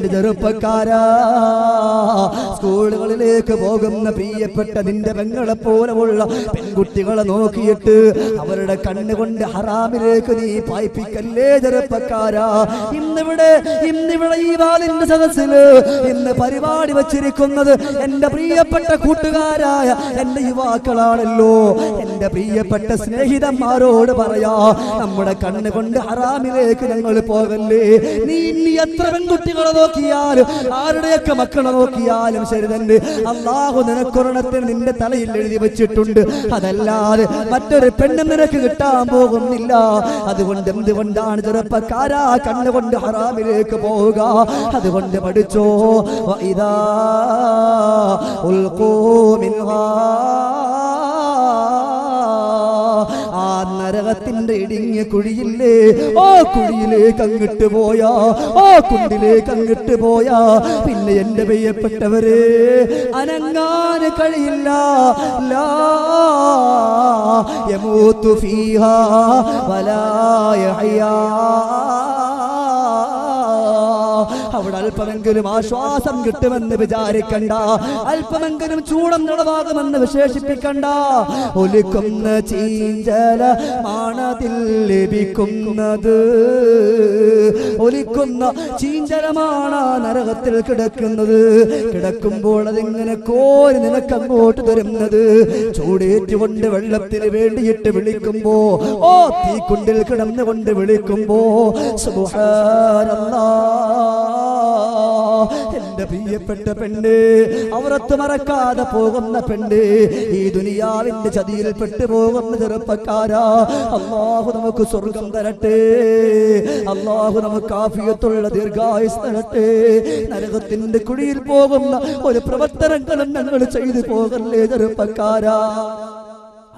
എന്റെ ചെറുപ്പക്കാരാ, സ്കൂളുകളിലേക്ക് പോകുന്ന പ്രിയപ്പെട്ട നിന്റെ പെങ്ങളെ പോലെയുള്ള പെൺകുട്ടികളെ നോക്കിയിട്ട് അവരുടെ കണ്ണുകൊണ്ട് ഹറാമിലേക്ക് നീ പായിപ്പിക്കല്ലേ ചെറുപ്പക്കാരാ. ഇന്നിവിടെ ഈ വാലിന്റെ സദസ്സില് ഇന്ന് പരിപാടി വച്ചിരിക്കുന്നത് എന്റെ പ്രിയപ്പെട്ട കൂട്ടുകാരായ എന്റെ യുവാക്കളാണല്ലോ. എന്റെ പ്രിയപ്പെട്ട സ്നേഹിതന്മാരോട് പറയാ, നമ്മുടെ കണ്ണുകൊണ്ട് ഹറാമിലേക്ക് ഞങ്ങൾ പോകല്ലേ. നീ എത്ര പെൺകുട്ടികളെ നോക്കിയാലും ആരുടെയൊക്കെ മക്കളെ നോക്കിയാലും ശരി തന്നെ, അല്ലാഹു നിനക്കൊരെണ്ണത്തിൽ നിന്റെ തലയിൽ എഴുതി വെച്ചിട്ടുണ്ട്. അതല്ലാതെ മറ്റൊരു പെണ്ണ് നിനക്ക് കിട്ടാൻ പോകുന്നില്ല. അതുകൊണ്ട് എന്തുകൊണ്ടാണ് ചെറുപ്പക്കാരാ കണ്ണുകൊണ്ട് ഹറാമിലേക്ക് പോവുക? അതുകൊണ്ട് പഠിച്ചോ, ഇദാ ഉൽഖൂ മിൻഹാ, ആ നരകത്തിന്റെ ഇടുങ്ങിയ കുഴിയില്ലേ, ആ കുഴിയിലേക്ക് അങ്ങിട്ട് പോയാ, ആ കുണ്ടിലേക്ക് അങ്ങിട്ട് പോയാ പിന്നെ എന്റെ പ്രിയപ്പെട്ടവരെ അനങ്ങാൻ കഴിയില്ല. ലാ യമൂതു ഫീഹാ വലാ യഹ്യാ, അവിടെ അല്പമെങ്കിലും ആശ്വാസം കിട്ടുമെന്ന് വിചാരിക്കണ്ട, അല്പമെങ്കിലും ചൂടം നിളവാകുമെന്ന് വിശേഷിപ്പിക്കണ്ട. ഒലിക്കുന്ന ചീഞ്ചല മാണതിൽ ലഭിക്കുന്നത്, ഒലിക്കുന്ന ചീഞ്ചലമാണ് നരകത്തിൽ കിടക്കുന്നത്. കിടക്കുമ്പോൾ അതിങ്ങനെ കോരി നിനക്കങ്ങോട്ട് തരുന്നത്. ചൂടേറ്റുകൊണ്ട് വെള്ളത്തിന് വേണ്ടിയിട്ട് വിളിക്കുമ്പോ, ഓ തീക്കുണ്ടിൽ കിടന്നുകൊണ്ട് വിളിക്കുമ്പോ സുബ്ഹാനല്ലാഹ്, എന്റെ പ്രിയപ്പെട്ട പെണ്ണ്, അവരത്ത് മറക്കാതെ പോകുന്ന പെണ്ണ്, ഈ ദുനിയാവിന്റെ ചതിയിൽ പെട്ടുപോകുന്ന ചെറുപ്പക്കാരാ, അല്ലാഹു നമുക്ക് സ്വർഗം തരട്ടെ, അല്ലാഹു നമുക്ക് ആഫിയത്തുള്ള ദീർഘായുസ് തരട്ടെ. നരകത്തിന്റെ കുഴിയിൽ പോകുന്ന ഒരു പ്രവർത്തനങ്ങളും ഞങ്ങൾ ചെയ്തു പോകല്ലേ ചെറുപ്പക്കാരാ.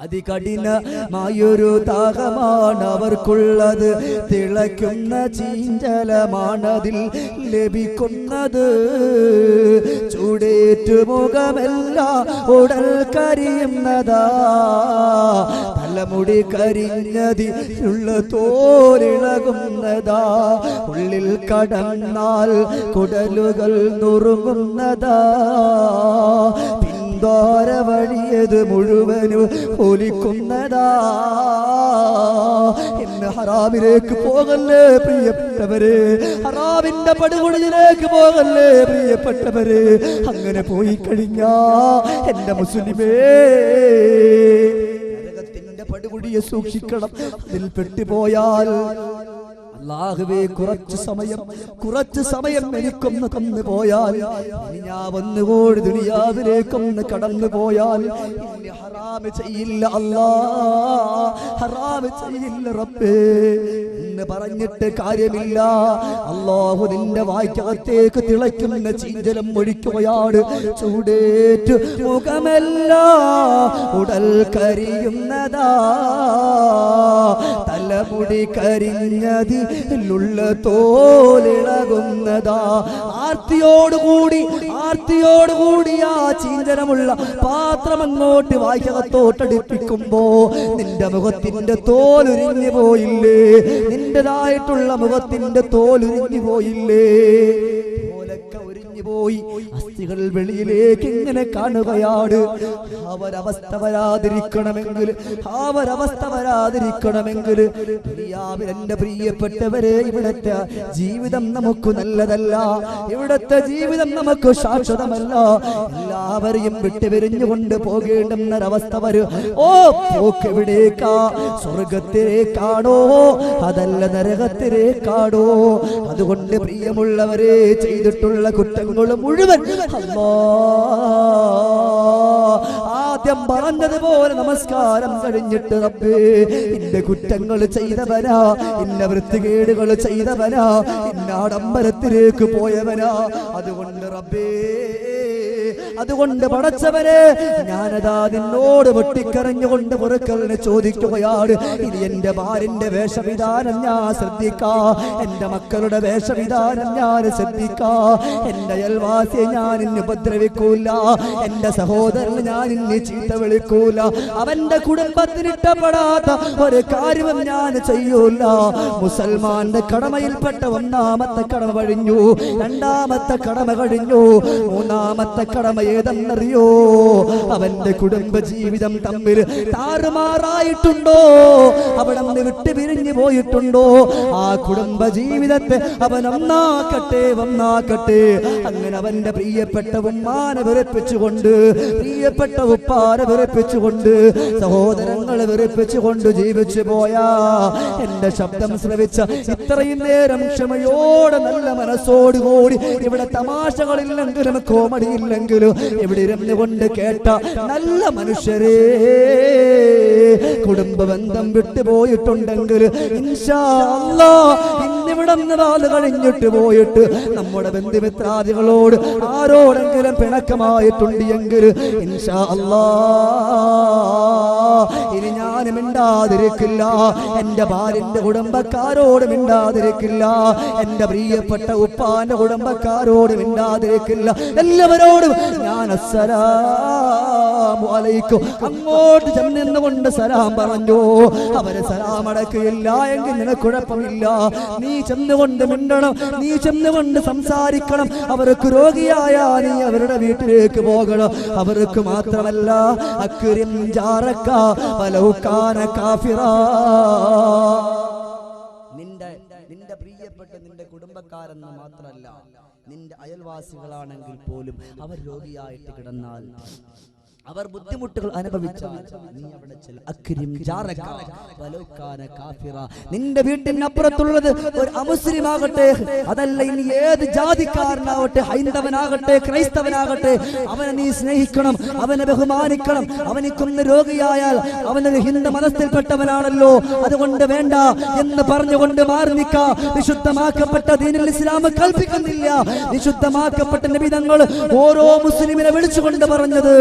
അതികഠിനമായൊരു ദാഹമാണ് അവർക്കുള്ളത്, തിളയ്ക്കുന്ന ചീഞ്ചലമാണതിൽ ലഭിക്കുന്നത്. ചൂടേറ്റു മുഖമെല്ലാം ഉടൽ കരിയുന്നതാ, തലമുടി കരിഞ്ഞതിലുള്ള തോലിളകുന്നതാ, ഉള്ളിൽ കടന്നാൽ കുടലുകൾ നുറുങ്ങുന്നതാ, ദ്വാര വഴിയത് മുഴുവനും ഒലിക്കുന്നതാ. ഇന്ന് ഹറാമിലേക്ക് പോകല്ലേ പ്രിയപ്പെട്ടവരെ, ഹറാമിന്റെ പടുകുഴിയിലേക്ക് പോകല്ലേ പ്രിയപ്പെട്ടവരെ. അങ്ങനെ പോയി കഴിഞ്ഞാ എന്റെ മുസ്ലിമേ, നരകത്തിന്റെ പടുകുഴിയെ സൂക്ഷിക്കണം. അതിൽ പെട്ടുപോയാൽ അല്ലാഹുവേ, കുറച്ച് സമയം എനിക്കൊന്ന് തന്നു പോയാൽ, ഇനി ഞാൻ വന്നുകൂടി ദുനിയാവിലേക്കൊന്ന് കടന്നു പോയാൽ ഇനി ഹറാമ് ചെയ്യില്ല അല്ലാ, ഹറാമ് ചെയ്യില്ല റബ്ബേ എന്ന് പറഞ്ഞിട്ട് കാര്യമില്ല. അല്ലാഹു നിന്റെ വായ്ക്കകത്തേക്ക് തിളയ്ക്കുന്ന ചീഞ്ചലം ഒഴിക്കുകയാണ്. ചൂടേറ്റു മുഖമല്ല ഉടൽ കരിയുന്നതാ, തലമുടി കരിഞ്ഞതി ുള്ള തോലിളകുന്നതാ. ആർത്തിയോടുകൂടി ആ ചീഞ്ചനമുള്ള പാത്രം അങ്ങോട്ട് വായ്ക്കകത്തോട്ടടിപ്പിക്കുമ്പോ നിന്റെ മുഖത്തിന്റെ തോലുരിഞ്ഞു പോയില്ലേ, നിന്റേതായിട്ടുള്ള മുഖത്തിന്റെ തോലുരിഞ്ഞു പോയില്ലേ, പോയി അസ്ഥികൾ വെളിയിലേക്ക് ഇങ്ങനെ കാണുകയാണ്. അവരവസ്ഥ വരാതിരിക്കണമെങ്കിൽ എന്റെ പ്രിയപ്പെട്ടവരെ, ഇവിടത്തെ ജീവിതം നമുക്ക് നല്ലതല്ല, ഇവിടത്തെ ജീവിതം നമുക്ക് ശാശ്വതമല്ല. എല്ലാവരെയും വിട്ടുപിരിഞ്ഞുകൊണ്ട് പോകേണ്ടുന്നൊരവസ്ഥ വരും. ഓ പോക്കെവിടേക്കാ? സ്വർഗത്തിലേക്കാണോ അതല്ല നരകത്തിലേക്കാണോ? അതുകൊണ്ട് പ്രിയമുള്ളവരെ, ചെയ്തിട്ടുള്ള കുറ്റങ്ങൾ മുഴുവൻ ആദ്യം പറഞ്ഞതുപോലെ നമസ്കാരം കഴിഞ്ഞിട്ട് റബ്ബേ, ഇന്റെ കുറ്റങ്ങൾ ചെയ്തവനാ, ഇന്ന വൃത്തികേടുകൾ ചെയ്തവനാ, ഇന്ന ആഡംബരത്തിലേക്ക് പോയവനാ, അതുകൊണ്ട് റബ്ബേ അതുകൊണ്ട് പടച്ചവരെ ഞാനതാ നിന്നോട് പൊട്ടിക്കരഞ്ഞുകൊണ്ട് പൊറുക്കലിനെ ചോദിക്കുകയാണ്. ഇനി എന്റെ ഭാര്യന്റെ വേഷവിധാനം ഞാൻ ശ്രദ്ധിക്കാ, എന്റെ മക്കളുടെ വേഷവിധാനം ഞാൻ ശ്രദ്ധിക്കാ, എന്റെ അയൽവാസിയെ ഞാൻ ഇന്ന് ഉപദ്രവിക്കൂല, എന്റെ സഹോദരന് ഞാൻ ഇന്ന് ചീത്ത വിളിക്കൂല, അവന്റെ കുടുംബത്തിന് ഇഷ്ടപ്പെടാത്ത ഒരു കാര്യവും ഞാൻ ചെയ്യൂല. മുസൽമാന്റെ കടമയിൽപ്പെട്ട ഒന്നാമത്തെ കടമ കഴിഞ്ഞു, രണ്ടാമത്തെ കടമ കഴിഞ്ഞു, മൂന്നാമത്തെ കടമ ഏതെന്നറിയോ? അവന്റെ കുടുംബ ജീവിതം തമ്മിൽ താറുമാറായിട്ടുണ്ടോ, അവിടെ നിന്ന് വിട്ടുപിരിഞ്ഞു പോയിട്ടുണ്ടോ, ആ കുടുംബ ജീവിതത്തെ അവൻ ഒന്നാക്കട്ടെ. അങ്ങനെ അവന്റെ പ്രിയപ്പെട്ട ഉമ്മാനെ വെറുപ്പിച്ചുകൊണ്ട്, പ്രിയപ്പെട്ട ഉപ്പാനെ വെറുപ്പിച്ചുകൊണ്ട്, സഹോദരങ്ങളെ വെറുപ്പിച്ചുകൊണ്ട് ജീവിച്ചു പോയാ എന്റെ ശബ്ദം ശ്രവിച്ച ഇത്രയും നേരം ക്ഷമയോടെ നല്ല മനസ്സോടുകൂടി ഇവിടെ തമാശകളില്ലെങ്കിലും കോമഡി ഇല്ലെങ്കിലും ഇവിടെ ഇരുന്നുകൊണ്ട് കേട്ട നല്ല മനുഷ്യരെ, കുടുംബ ബന്ധം വിട്ടുപോയിട്ടുണ്ടെങ്കിൽ ഇൻഷാ അല്ലാഹ് ഇന്നിവിടെ നാൾ കഴിഞ്ഞിട്ട് പോയിട്ട് നമ്മുടെ ബന്ധുമിത്രാദികളോട് ആരോടെങ്കിലും പിണക്കമായിട്ടുണ്ട് എങ്കിൽ ഇൻഷാ അല്ലാഹ് ഇനി ഞാൻ മിണ്ടാതിരിക്കില്ല, എന്റെ ഭാര്യന്റെ കുടുംബക്കാരോട് മിണ്ടാതിരിക്കില്ല, എന്റെ പ്രിയപ്പെട്ട ഉപ്പാന്റെ കുടുംബക്കാരോട് മിണ്ടാതിരിക്കില്ല, എല്ലാവരോടും ഞാൻ അസ്സലാമു അലൈക്കും അങ്ങോട്ട് ചെന്നുകൊണ്ട് സലാം പറഞ്ഞു. അവരെ സലാം അടക്കുകയില്ല എങ്കിൽ നിനക്ക് കുഴപ്പമില്ല, നീ ചെന്നുകൊണ്ട് മിണ്ടണം, നീ ചെന്നുകൊണ്ട് സംസാരിക്കണം. അവർക്ക് രോഗിയായ നീ അവരുടെ വീട്ടിലേക്ക് പോകണം. അവർക്ക് മാത്രമല്ല അക്രിം ജാറക വലൗ കാന കാഫിറാ, നിന്റെ പ്രിയപ്പെട്ട നിന്റെ കുടുംബക്കാരെന്ന് മാത്രമല്ല നിന്റെ അയൽവാസികളാണെങ്കിൽ പോലും അവർ രോഗിയായിട്ട് കിടന്നാൽ, അവർ ബുദ്ധിമുട്ടുകൾ അനുഭവിച്ചാൽ നീ അവിടെ ചെല്ലുക. അക്രിം ജാറക വലൗ കാന കാഫിറ, നിന്റെ വീട്ടിനപ്പുറത്തുള്ളത് ഒരു അമുസ്ലിം ആകട്ടെ, അതല്ല ഇനി ഏത് ജാതിക്കാരനാവട്ടെ, ഹൈന്ദവനാകട്ടെ ക്രൈസ്തവനാകട്ടെ, അവനെ നീ സ്നേഹിക്കണം, അവനെ ബഹുമാനിക്കണം. അവനിക്കൊന്ന് രോഗിയായാൽ അവനൊരു ഹിന്ദു മതത്തിൽപ്പെട്ടവനാണല്ലോ, അതുകൊണ്ട് വേണ്ട എന്ന് പറഞ്ഞുകൊണ്ട് മാറി നിൽക്കാ. വിശുദ്ധമാക്കപ്പെട്ട ദീനുൽ ഇസ്ലാം കൽപ്പിക്കുന്നില്ല. വിശുദ്ധമാക്കപ്പെട്ട നബി തങ്ങൾ ഓരോ മുസ്ലിമിനെ വിളിച്ചുകൊണ്ട് പറഞ്ഞത്,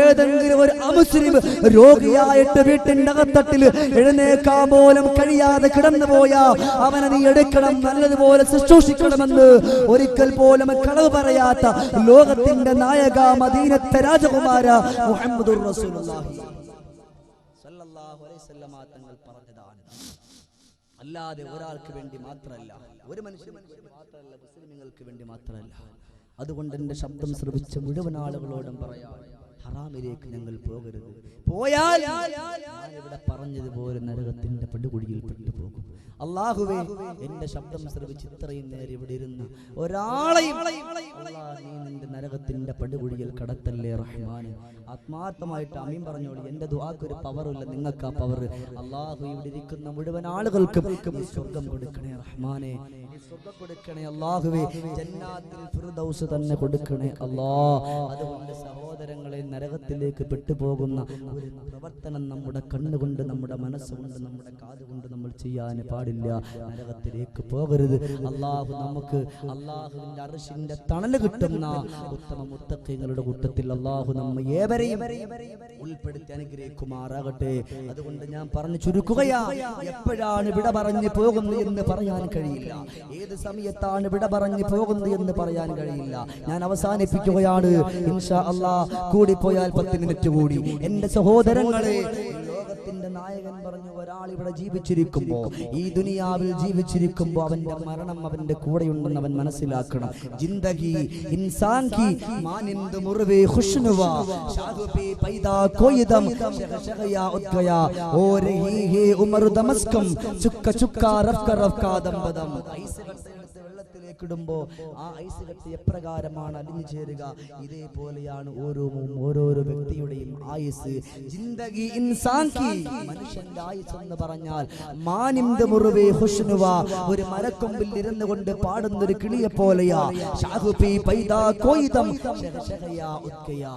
ഏതെങ്കിലും ഒരു അമുസ്ലിം രോഗിയായിട്ട് വീട്ടിന്റെ അകത്തട്ടിൽ എഴുന്നേക്കാൻ പോലും കഴിയാതെ കിടന്നു പോയാ അവനെ നീ എടുക്കണം, നല്ലതുപോലെ ശുശ്രൂഷിക്കണമെന്ന് ഒരിക്കൽ പോലും കളവ് പറയാത്ത ലോകത്തിന്റെ നായക, മദീനത്തെ രാജകുമാര മുഹമ്മദുർ റസൂലുള്ളാഹി സ്വല്ലല്ലാഹു അലൈഹി വസല്ലം തങ്ങൾ പറഞ്ഞതാണ്. അല്ലാതെ ഒരാൾക്ക് വേണ്ടി മാത്രമല്ല, ഒരു മനുഷ്യന് മാത്രമല്ല, മുസ്ലിമുകൾക്ക് വേണ്ടി മാത്രമല്ല. അതുകൊണ്ട് എന്റെ ശബ്ദം ശ്രവിച്ച മുഴുവൻ ആളുകളോടും പറയാം, ഹറാമിലേക്ക് ഞങ്ങൾ പോകരുത്. പോയാൽ ഇവിടെ പറഞ്ഞതുപോലെ നരകത്തിന്റെ പടുകുഴിയിൽ പെട്ടുപോകും. അല്ലാഹുവേ, എന്റെ ശബ്ദം ശ്രവിച്ച് ഇത്രയും നേരം ഇവിടെ ഇരുന്ന് ഒരാളെയും നീ നിന്റെ നരകത്തിന്റെ പടുകുഴിയിൽ കടത്തല്ലേ റഹ്മാനെ. ആത്മാർത്ഥമായിട്ട് അമീൻ പറഞ്ഞോളൂ. എന്റെ ദുആക്ക് ഒരു പവറില്ല, നിങ്ങൾക്ക് ആ പവർ. അല്ലാഹു ഇവിടെ ഇരിക്കുന്ന മുഴുവൻ ആളുകൾക്കും സ്വർഗം കൊടുക്കണേ റഹ്മാനെ, സ്വർഗം കൊടുക്കണേ അല്ലാഹുവേ, ജന്നാത്തുൽ ഫിർദൗസ് തന്നെ കൊടുക്കണേ അല്ലാഹ്. അതുകൊണ്ട് സഹോദരങ്ങളെ, നരകത്തിലേക്ക് പെട്ടുപോകുന്ന ഒരു പ്രവർത്തനം നമ്മുടെ കണ്ണുകൊണ്ട്, നമ്മുടെ മനസ്സുകൊണ്ട്, നമ്മുടെ കാതുകൊണ്ട് നമ്മൾ ചെയ്യാൻ പാടില്ല. നരകത്തിലേക്ക് പോകരുത്. അല്ലാഹു നമുക്ക് അല്ലാഹുവിന്റെ അർശിന്റെ തണല് കിട്ടുന്ന ഉത്തമ മുത്തഖീങ്ങളുടെ കൂട്ടത്തിൽ അല്ലാഹു നമ്മെ ഏവരെയും ഉൾപ്പെടുത്തി അനുഗ്രഹിക്കുമാറാകട്ടെ. അതുകൊണ്ട് ഞാൻ പറഞ്ഞു ചുരുക്കുകയാ, എപ്പോഴാണ് വിട പറഞ്ഞു പോകുന്നത് എന്ന് പറയാൻ കഴിയില്ല, ഏത് സമയത്താണ് വിട പറഞ്ഞു പോകുന്നത് എന്ന് പറയാൻ കഴിയില്ല. ഞാൻ അവസാനിപ്പിക്കുകയാണ് ഇൻഷാ അല്ലാഹ്. കൂടിപ്പോയാൽ 10 മിനിറ്റ് കൂടി. എന്റെ സഹോദരങ്ങളെ, ലോകത്തിന്റെ നായകൻ പറഞ്ഞു, ഒരാൾ ഇവിടെ ജീവിച്ചിരിക്കുമ്പോ, ഈ ദുനിയാവിൽ ജീവിച്ചിരിക്കുമ്പോ അവന്റെ മരണം അവന്റെ കൂടെയുണ്ടെന്ന് അവൻ മനസ്സിലാക്കണം. ജിന്ദഗി ഇൻസാൻ കി മാനിന്ദ മുർവേ ഖുശ്നുവാ ഷാദുബി പൈദാ കോയിദം ശഗശഗയാ ഉദ്ഗയാ ഓ രഹി ഹേ ഉമർ ദമസ്കം ചുക്ക ചുക്ക റഫ്ക റഫ്ക ദംബദം. വെള്ളത്തിലേക്കിടുമ്പോ ആ ഐസ് കട്ടി എപ്രകാരമാണ് അലിഞ്ഞു ചേരുക, ഇതേപോലെയാണ് ഓരോരോ വ്യക്തിയുടെയും ആയുസ്. ജിന്ദഗി ഇൻസാൻ കി, മനുഷ്യന്റെ ആയുസ് എന്ന് പറഞ്ഞാൽ മാനിന്ദ മുർവേ ഖുശ്നുവാ, ഒരു മരക്കൊമ്പിൽ ഇരുന്നു കൊണ്ട് പാടുന്ന ഒരു കിളിയെ പോലെയാ. ഷാഹുബി പൈദാ കോയിദം ശഗശഗയാ ഉദ്ഗയാ,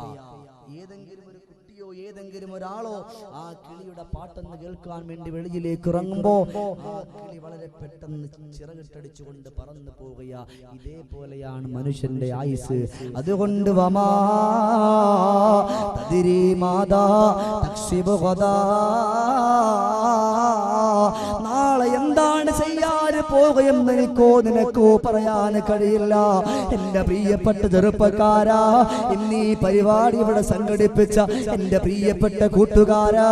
ഏതെങ്കിലും ഒരു കുട്ടിയോ ഏതെങ്കിലും ഒരാളോ ആ കിളിയുടെ പാട്ടെന്ന് കേൾക്കാൻ വേണ്ടി വെളിയിലേക്ക് ഇറങ്ങുമ്പോ ആ കിളി വളരെ പെട്ടെന്ന് ചിറകിട്ടടിച്ചുകൊണ്ട് പറന്നു പോവുകയാ. ഇതേപോലെയാണ് മനുഷ്യന്റെ ആയുസ്. അതുകൊണ്ട് വമാ തദ്രി മാദാ തക്സിബു ഗദാ, നാളെ എന്താണ് ചെയ്യാൻ പോകുകയെന്ന് എനിക്കോ നിനക്കോ പറയാൻ കഴിയില്ല. എന്റെ പ്രിയപ്പെട്ട ചെറുപ്പക്കാരാ, ഇന്നീ പരിപാടി ഇവിടെ സംഘടിപ്പിച്ച എന്റെ പ്രിയപ്പെട്ട കൂട്ടുകാരാ,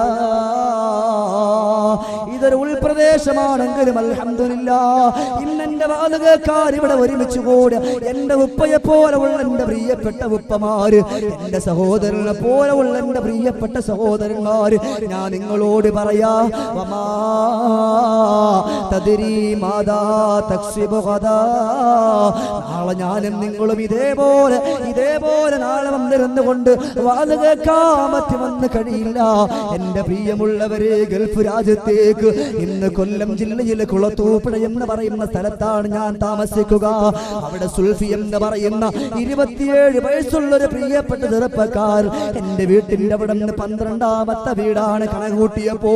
ഇതൊരു ഉൾപ്രദേശമാണെങ്കിലും അൽഹംദുലില്ലാഹ് ഇന്നെന്റെ വാലുകക്കാർ ഇവിടെ ഒരുമിച്ച് കൂടി എന്റെ ഉപ്പയെ പോലെ ഉള്ള എന്റെ പ്രിയപ്പെട്ട ഉപ്പമാര്, എന്റെ സഹോദരനെ പോലെ ഉള്ള എന്റെ പ്രിയപ്പെട്ട സഹോദരന്മാര്, ഞാൻ നിങ്ങളോട് പറയാ, വമാ തദ്രി മാദാ തക്സിബു ഗദാ, നാളെ ഞാനും നിങ്ങളും ഇതേപോലെ നാളെ വന്നിരുന്നുകൊണ്ട് വാല് കേൾക്കാൻ പറ്റുമെന്ന് കഴിയില്ല. എന്റെ പ്രിയമുള്ളവരെ, ഗൾഫ് രാജ്യത്തേക്ക് ഇന്ന് കൊല്ലം ജില്ലയിലെ കുളത്തൂപ്പുഴ എന്ന് പറയുന്ന സ്ഥലത്താണ് ഞാൻ താമസിക്കുക. അവിടെ സുൽഫി എന്ന് പറയുന്ന 27 വയസ്സുള്ളൊരു പ്രിയപ്പെട്ട ചെറുപ്പക്കാർ എന്റെ വീട്ടിന്റെ അവിടെ നിന്ന് 12ാമത്തെ വീടാണ് കണകൂട്ടിയപ്പോ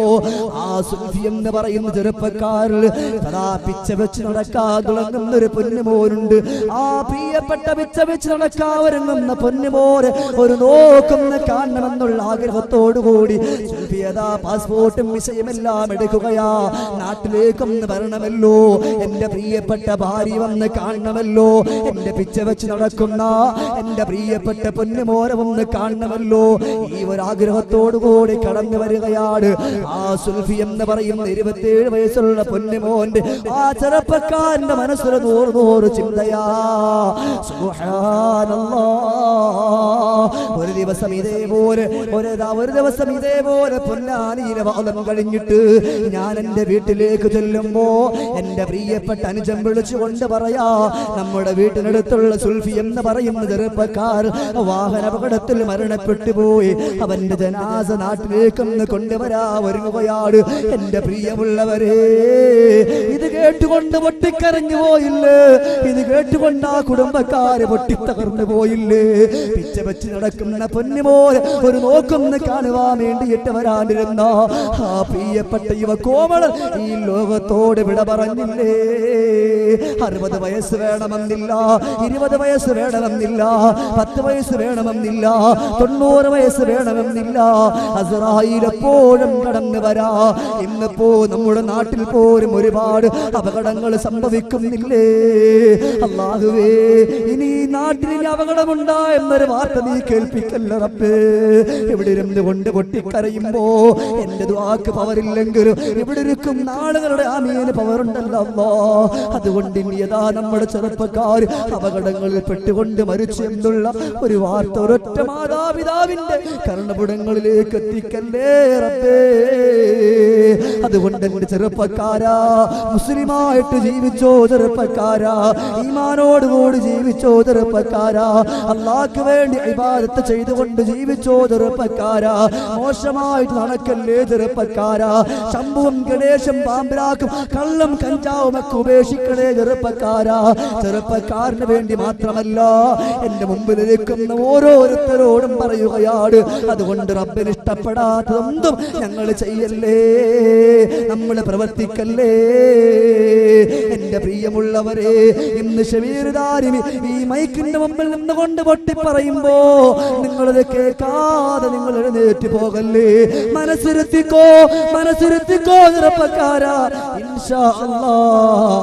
ആ സുൽഫി എന്ന് പറയുന്ന ചെറുപ്പക്കാരിൽ സദാ പിച്ച വെച്ച് നടക്കാൻ തുടങ്ങുന്ന ഒരു പൊന്നുമോനുണ്ട്. ആ പ്രിയപ്പെട്ട പിച്ച വെച്ച് നടക്കാൻ ഒരുങ്ങുന്ന പൊന്നുമോന് ഒരു നോക്കുന്ന കാണണമെന്നുള്ള ആഗ്രഹത്തോടു കൂടി സുൽഫിയതാ പാസ്പോർട്ടും വിസയുമെല്ലാം എടുക്കുകയാ. നാട്ടിലേക്കൊന്ന് വരണമല്ലോ, എന്റെ പ്രിയപ്പെട്ട ഭാര്യ വന്ന് കാണണമല്ലോ, എന്റെ പിച്ച വെച്ച് നടക്കുന്ന എന്റെ പ്രിയപ്പെട്ട പൊന്നുമോനെ ഒന്ന് കാണണമല്ലോ, ഈ ഒരു ആഗ്രഹത്തോടു കൂടി കടന്നു വരികയാണ്. ആ സുൽഫി എന്ന് പറയുന്ന 27 വയസ്സുള്ള പൊന്നുമോന്റെ ആ ചെറുപ്പക്കാരന്റെ മനസ്സിൽ നൂറ് ചിന്തയാ. സുബ്ഹാനല്ലാഹ്. ഒരു ദിവസം ഇതേപോലെ പൊന്നാനിയിലെ വാദം കഴിഞ്ഞിട്ട് ഞാൻ എന്റെ വീട്ടിലേക്ക് ചെല്ലുമ്പോ എന്റെ പ്രിയപ്പെട്ട അനുജൻ വിളിച്ചുകൊണ്ട് പറയാ, നമ്മുടെ വീട്ടിനടുത്തുള്ള സുൽഫി എന്ന് പറയുന്ന ചെറുപ്പക്കാർ വാഹന അപകടത്തിൽ മരണപ്പെട്ടു പോയി, അവന്റെ ജനാസ നാട്ടിലേക്കൊന്ന് കൊണ്ടുവരാ ഒരുങ്ങുകയാണ്. എന്റെ പ്രിയമുള്ളവരെ, ഇത് കേട്ടുകൊണ്ട് പൊട്ടിക്കരഞ്ഞു പോയില്ലേ? ഇത് കേട്ടുകൊണ്ട് ആ കുടുംബക്കാര് പൊട്ടിത്തകർന്നു പോയില്ലേ? പിച്ച വെച്ച് നടക്കുന്ന പൊന്നുപോലെ ഒരു നോക്കൊന്ന് കാണുവാൻ വേണ്ടിയിട്ട് വരാനിരുന്ന ആ പ്രിയപ്പെട്ട യുവ കോമളൻ ഈ ലോകത്തോട് വിട പറഞ്ഞില്ലേ? 60 വയസ്സ് വേണമെന്നില്ല, 20 വയസ്സ് വേണമെന്നില്ല, 10 വയസ്സ് വേണമെന്നില്ല, 90 വയസ്സ് വേണമെന്നില്ല, അസ്റായീൽ എപ്പോഴും കടന്നു വരാ. ഇന്നിപ്പോ നമ്മുടെ നാട്ടിൽ പോലും ഒരുപാട് അപകടങ്ങൾ സംഭവിക്കുന്നില്ലേ? അല്ലാഹുവേ, ഇനി നാട്ടിൽ അപകടമുണ്ടായെന്നൊരു വാർത്ത നീ കേൾപ്പിക്കല്ല റബ്ബേ. ഇവിടെ ഇരുന്ന് കൊണ്ട് പൊട്ടിക്കരയുമ്പോ എന്റെ ദുആക്ക് പവറില്ലെങ്കിലും ഇവിടെ ഇരിക്കുന്ന ആളുകളുടെ ആമീന് പവറുണ്ടല്ലോ അല്ലാഹ്. അതുകൊണ്ട് ഇനി യഥാ നമ്മുടെ ചെറുപ്പക്കാർ അപകടങ്ങളിൽ പെട്ടുകൊണ്ട് മരിച്ചു എന്നുള്ള ഒരു വാർത്ത ഒരൊറ്റ മാതാപിതാവിന്റെ കർണപുടങ്ങളിലേക്ക് എത്തിക്കല്ലേ റബ്ബേ. അതുകൊണ്ട് എന്റെ ചെറുപ്പക്കാരാ, മുസ്ലിമായിട്ട് ജീവിച്ചോ ചെറുപ്പക്കാരാ, ഈമാനോടുകൂടി ജീവിച്ചോ ചെറുപ്പക്കാരാ, അല്ലാഹുവിന് വേണ്ടി ഇബാദത്ത് ചെയ്തുകൊണ്ട് ജീവിച്ചോ ചെറുപ്പക്കാരാ, മോശമായിട്ട് നടക്കല്ലേ ചെറുപ്പക്കാരാ, ശംഭുവും ഗണേശം പാമ്പിലാക്കും കള്ളം കഞ്ചാവും ഒക്കെ ഉപേക്ഷിക്കണേ ചെറുപ്പക്കാരാ. ചെറുപ്പക്കാരന് വേണ്ടി മാത്രമല്ല, എന്റെ മുമ്പിൽ നിൽക്കുന്ന ഓരോരുത്തരോടും പറയുകയാണ്, അതുകൊണ്ട് റബ്ബിന് ഇഷ്ടപ്പെടാത്തതൊന്നും ഞങ്ങൾ ചെയ്യല്ലേ, നമ്മൾ പ്രവർത്തിക്കല്ലേ. എന്റെ പ്രിയമുള്ളവരെ, ഇന്ന് ഷമീർ ദാരിമി ഈ മൈക്കിന്റെ മുമ്പിൽ നിന്നുകൊണ്ട് പൊട്ടി പറയുമ്പോ നിങ്ങളത് കേൾക്കാതെ നിങ്ങൾ എഴുന്നേറ്റ് പോകല്ലേ. മനസ്സിരുത്തിക്കോ ചെറുപ്പക്കാരാ, ഇൻഷാ അല്ലാഹ്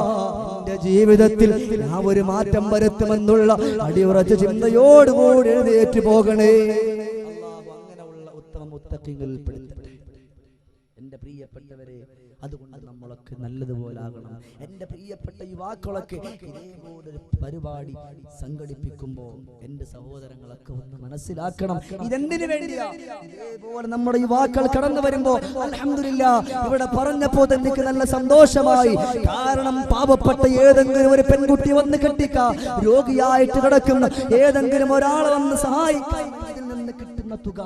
എന്റെ ജീവിതത്തിൽ ഞാൻ ഒരു മാറ്റം വരുത്തുമെന്നുള്ള അടിയുറച്ച ചിന്തയോടുകൂടി എഴുന്നേറ്റ് പോകണേ. അല്ലാഹു അങ്ങനെയുള്ള ഉത്തമ മുത്തഖീങ്ങളിൽ പെടുത്തട്ടെ. എന്റെ പ്രിയപ്പെട്ടവരെ, അതുകൊണ്ട് നമ്മളൊക്കെ നല്ലതുപോലെ ആകണം. എന്റെ പ്രിയപ്പെട്ട യുവാക്കളൊക്കെ ഇതേപോലൊരു പരിപാടി സംഘടിപ്പിക്കുമ്പോൾ എന്റെ സഹോദരങ്ങളൊക്കെ ഒന്ന് മനസ്സിലാക്കണം, ഇതെന്തിനു വേണ്ടിയാ. ഇതേപോലെ നമ്മുടെ യുവാക്കൾ കടന്നു വരുമ്പോ അൽഹംദുലില്ലാഹ് ഇവിടെ പറഞ്ഞപ്പോ എനിക്ക് നല്ല സന്തോഷമായി. കാരണം പാവപ്പെട്ട ഏതെങ്കിലും ഒരു പെൺകുട്ടി വന്ന് കെട്ടിക്ക, രോഗിയായിട്ട് കിടക്കുന്ന ഏതെങ്കിലും ഒരാളെ വന്ന് സഹായിക്കാൻ ഇതിൽ നിന്ന് കിട്ടുന്ന തുക